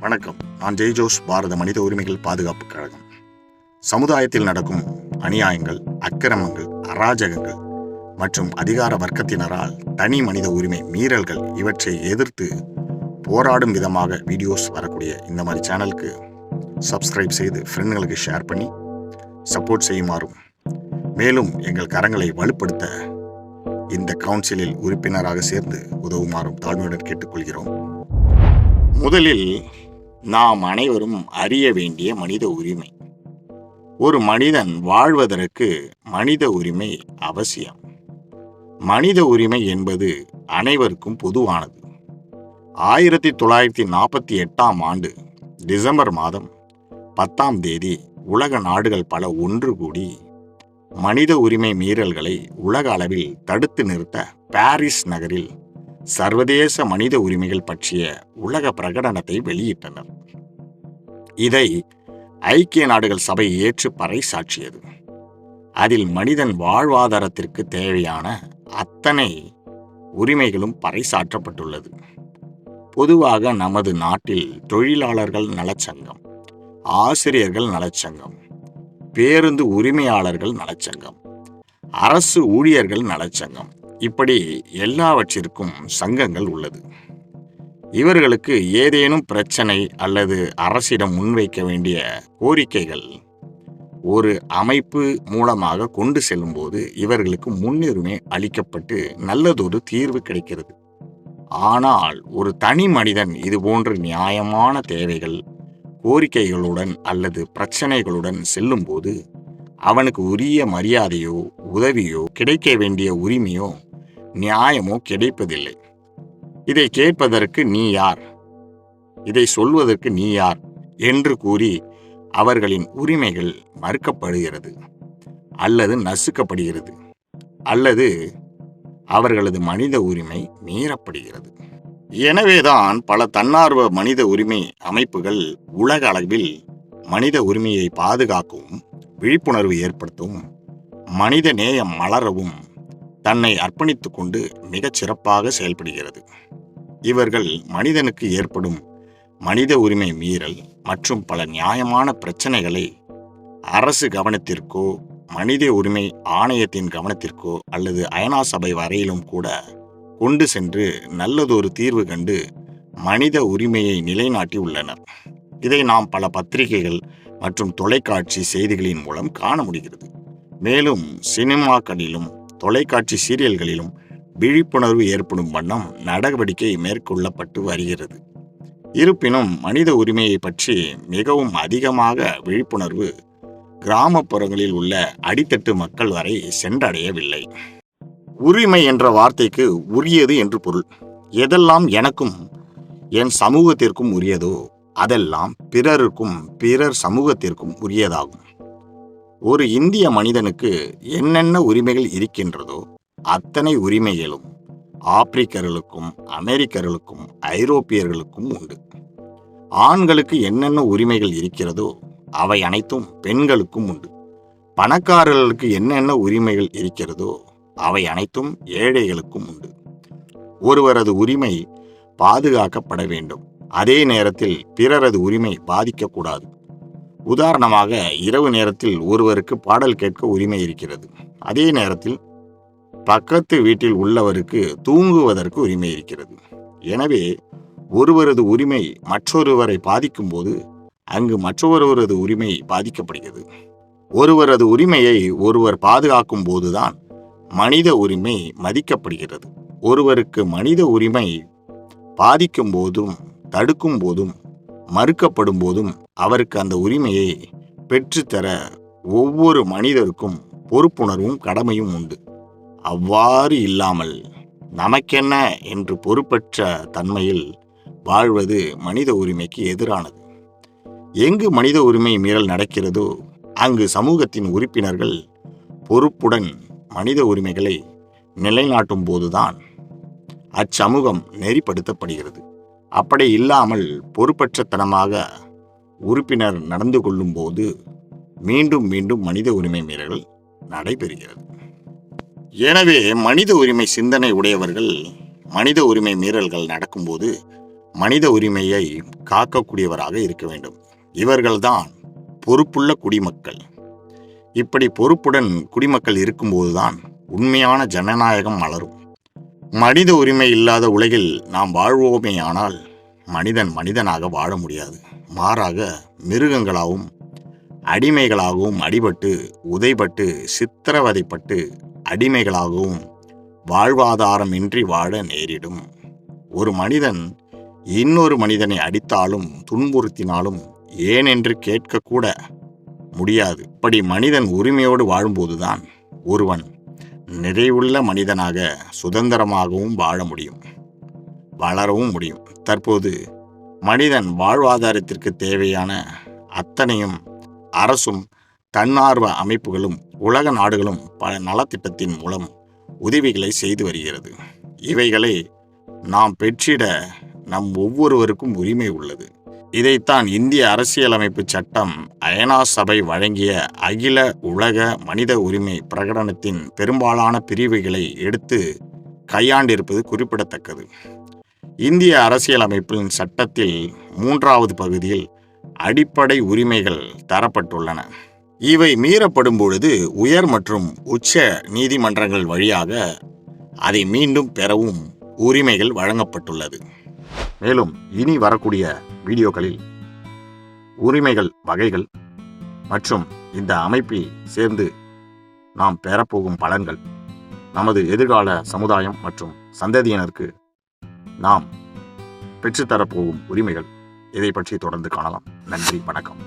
வணக்கம். நான் ஜெய்ஜோஸ், பாரத மனித உரிமைகள் பாதுகாப்பு கழகம். சமுதாயத்தில் நடக்கும் அநியாயங்கள், அக்கிரமங்கள், அராஜகங்கள் மற்றும் அதிகார வர்க்கத்தினரால் தனி மனித உரிமை மீறல்கள் இவற்றை எதிர்த்து போராடும் விதமாக வீடியோஸ் வரக்கூடிய இந்த மாதிரி சேனலுக்கு சப்ஸ்கிரைப் செய்து ஃப்ரெண்டுங்களுக்கு ஷேர் பண்ணி சப்போர்ட் செய்யுமாறும், மேலும் எங்கள் கரங்களை வலுப்படுத்த இந்த கவுன்சிலில் உறுப்பினராக சேர்ந்து உதவுமாறும் தாழ்மையுடன் கேட்டுக்கொள்கிறோம். முதலில் நாம் அனைவரும் அறிய வேண்டிய மனித உரிமை. ஒரு மனிதன் வாழ்வதற்கு மனித உரிமை அவசியம். மனித உரிமை என்பது அனைவருக்கும் பொதுவானது. 1948 ஆண்டு டிசம்பர் மாதம் 10 உலக நாடுகள் பல ஒன்று கூடி மனித உரிமை மீறல்களை உலக அளவில் தடுத்து நிறுத்த பாரிஸ் நகரில் சர்வதேச மனித உரிமைகள் பற்றிய உலக பிரகடனத்தை வெளியிட்டனர். இதை ஐக்கிய நாடுகள் சபை ஏற்று பறைசாற்றியது. அதில் மனிதன் வாழ்வாதாரத்திற்கு தேவையான அத்தனை உரிமைகளும் பறைசாற்றப்பட்டுள்ளது. பொதுவாக நமது நாட்டில் தொழிலாளர்கள் நலச்சங்கம், ஆசிரியர்கள் நலச்சங்கம், பேருந்து உரிமையாளர்கள் நலச்சங்கம், அரசு ஊழியர்கள் நலச்சங்கம், இப்படி எல்லாவற்றிற்கும் சங்கங்கள் உள்ளது. இவர்களுக்கு ஏதேனும் பிரச்சனை அல்லது அரசிடம் முன்வைக்க வேண்டிய கோரிக்கைகள் ஒரு அமைப்பு மூலமாக கொண்டு செல்லும்போது இவர்களுக்கு முன்னுரிமை அளிக்கப்பட்டு நல்லதொரு தீர்வு கிடைக்கிறது. ஆனால் ஒரு தனி மனிதன் இதுபோன்ற நியாயமான தேவைகள், கோரிக்கைகளுடன் அல்லது பிரச்சனைகளுடன் செல்லும்போது அவனுக்கு உரிய மரியாதையோ உதவியோ கிடைக்க வேண்டிய உரிமையோ நியாயமோ கிடைப்பதில்லை. இதை கேட்பதற்கு நீ யார், இதை சொல்வதற்கு நீ யார் என்று கூறி அவர்களின் உரிமைகள் மறுக்கப்படுகிறது அல்லது நசுக்கப்படுகிறது அல்லது அவர்களது மனித உரிமை மீறப்படுகிறது. எனவேதான் பல தன்னார்வ மனித உரிமை அமைப்புகள் உலக அளவில் மனித உரிமையை பாதுகாக்கவும் விழிப்புணர்வு ஏற்படுத்தவும் மனித நேயம் மலரவும் தன்னை அர்ப்பணித்துக் கொண்டு மிகச் சிறப்பாக செயல்படுகிறது. இவர்கள் மனிதனுக்கு ஏற்படும் மனித உரிமை மீறல் மற்றும் பல நியாயமான பிரச்சனைகளை அரசு கவனத்திற்கோ மனித உரிமை ஆணையத்தின் கவனத்திற்கோ அல்லது ஐநா சபை வரையிலும் கூட கொண்டு சென்று நல்லதொரு தீர்வு கண்டு மனித உரிமையை நிலைநாட்டி உள்ளனர். இதை நாம் பல பத்திரிகைகள் மற்றும் தொலைக்காட்சி செய்திகளின் மூலம் காண முடிகிறது. மேலும் சினிமாக்களிலும் தொலைக்காட்சி சீரியல்களிலும் விழிப்புணர்வு ஏற்படும் வண்ணம் நடவடிக்கை மேற்கொள்ளப்பட்டு வருகிறது. இருப்பினும் மனித உரிமையை பற்றி மிகவும் அதிகமாக விழிப்புணர்வு கிராமப்புறங்களில் உள்ள அடித்தட்டு மக்கள் வரை சென்றடையவில்லை. உரிமை என்ற வார்த்தைக்கு உரியது என்று பொருள். எதெல்லாம் எனக்கும் என் சமூகத்திற்கும் உரியதோ அதெல்லாம் பிறருக்கும் பிறர் சமூகத்திற்கும் உரியதாகும். ஒரு இந்திய மனிதனுக்கு என்னென்ன உரிமைகள் இருக்கின்றதோ அத்தனை உரிமைகளும் ஆப்பிரிக்கர்களுக்கும் அமெரிக்கர்களுக்கும் ஐரோப்பியர்களுக்கும் உண்டு. ஆண்களுக்கு என்னென்ன உரிமைகள் இருக்கிறதோ அவை அனைத்தும் பெண்களுக்கும் உண்டு. பணக்காரர்களுக்கு என்னென்ன உரிமைகள் இருக்கிறதோ அவை அனைத்தும் ஏழைகளுக்கும் உண்டு. ஒருவரது உரிமை பாதுகாக்கப்பட வேண்டும். அதே நேரத்தில் பிறரது உரிமை பாதிக்கக்கூடாது. உதாரணமாக, இரவு நேரத்தில் ஒருவருக்கு பாடல் கேட்க உரிமை இருக்கிறது. அதே நேரத்தில் பக்கத்து வீட்டில் உள்ளவருக்கு தூங்குவதற்கு உரிமை இருக்கிறது. எனவே ஒருவரது உரிமை மற்றொருவரை பாதிக்கும் போது அங்கு மற்றொருவரது உரிமை பாதிக்கப்படுகிறது. ஒருவரது உரிமையை ஒருவர் பாதுகாக்கும் போதுதான் மனித உரிமை மதிக்கப்படுகிறது. ஒருவருக்கு மனித உரிமை பாதிக்கும் போதும் தடுக்கும் போதும் மறுக்கப்படும் போதும் அவருக்கு அந்த உரிமையை பெற்றுத்தர ஒவ்வொரு மனிதருக்கும் பொறுப்புணர்வும் கடமையும் உண்டு. அவ்வாறு இல்லாமல் நமக்கென்ன என்று பொறுப்பற்ற தன்மையில் வாழ்வது மனித உரிமைக்கு எதிரானது. எங்கு மனித உரிமை மீறல் நடக்கிறதோ அங்கு சமூகத்தின் உறுப்பினர்கள் பொறுப்புடன் மனித உரிமைகளை நிலைநாட்டும் போதுதான் அச்சமூகம் நெறிப்படுத்தப்படுகிறது. அப்படி இல்லாமல் பொறுப்பற்றத்தனமாக உறுப்பினர் நடந்து கொள்ளும் போது மீண்டும் மீண்டும் மனித உரிமை மீறல்கள் நடைபெறுகிறது. எனவே மனித உரிமை சிந்தனை உடையவர்கள் மனித உரிமை மீறல்கள் நடக்கும்போது மனித உரிமையை காக்கக்கூடியவராக இருக்க வேண்டும். இவர்கள்தான் பொறுப்புள்ள குடிமக்கள். இப்படி பொறுப்புடன் குடிமக்கள் இருக்கும்போதுதான் உண்மையான ஜனநாயகம் மலரும். மனித உரிமை இல்லாத உலகில் நாம் வாழ்வோமேயானால் மனிதன் மனிதனாக வாழ முடியாது. மாறாக மிருகங்களாகவும் அடிமைகளாகவும் அடிபட்டு உதைபட்டு சித்திரவதைப்பட்டு அடிமைகளாகவும் வாழ்வாதாரமின்றி வாழ நேரிடும். ஒரு மனிதன் இன்னொரு மனிதனை அடித்தாலும் துன்புறுத்தினாலும் ஏனென்று கேட்கக்கூட முடியாது. இப்படி மனிதன் உரிமையோடு வாழும்போதுதான் ஒருவன் நிறைவுள்ள மனிதனாக சுதந்திரமாகவும் வாழ முடியும், வளரவும் முடியும். தற்போது மனிதன் வாழ்வாதாரத்திற்கு தேவையான அத்தனையும் அரசும் தன்னார்வ அமைப்புகளும் உலக நாடுகளும் பல நலத்திட்டத்தின் மூலம் உதவிகளை செய்து வருகிறது. இவைகளை நாம் பெற்றிட நம் ஒவ்வொருவருக்கும் உரிமை உள்ளது. இதைத்தான் இந்திய அரசியலமைப்பு சட்டம் ஐநா சபை வழங்கிய அகில உலக மனித உரிமை பிரகடனத்தின் பெரும்பாலான பிரிவுகளை எடுத்து கையாண்டிருப்பது குறிப்பிடத்தக்கது. இந்திய அரசியலமைப்பின் சட்டத்தில் 3வது பகுதியில் அடிப்படை உரிமைகள் தரப்பட்டுள்ளன. இவை மீறப்படும் பொழுது உயர் மற்றும் உச்ச நீதிமன்றங்கள் வழியாக அதை மீண்டும் பெறவும் உரிமைகள் வழங்கப்பட்டுள்ளது. மேலும் இனி வரக்கூடிய வீடியோக்களில் உரிமைகள் வகைகள் மற்றும் இந்த அமைப்பில் சேர்ந்து நாம் பெறப்போகும் பலன்கள், நமது எதிர்கால சமுதாயம் மற்றும் சந்ததியினருக்கு நாம் பெற்றுத்தரப்போகும் உரிமைகள், இதை பற்றி தொடர்ந்து காணலாம். நன்றி, வணக்கம்.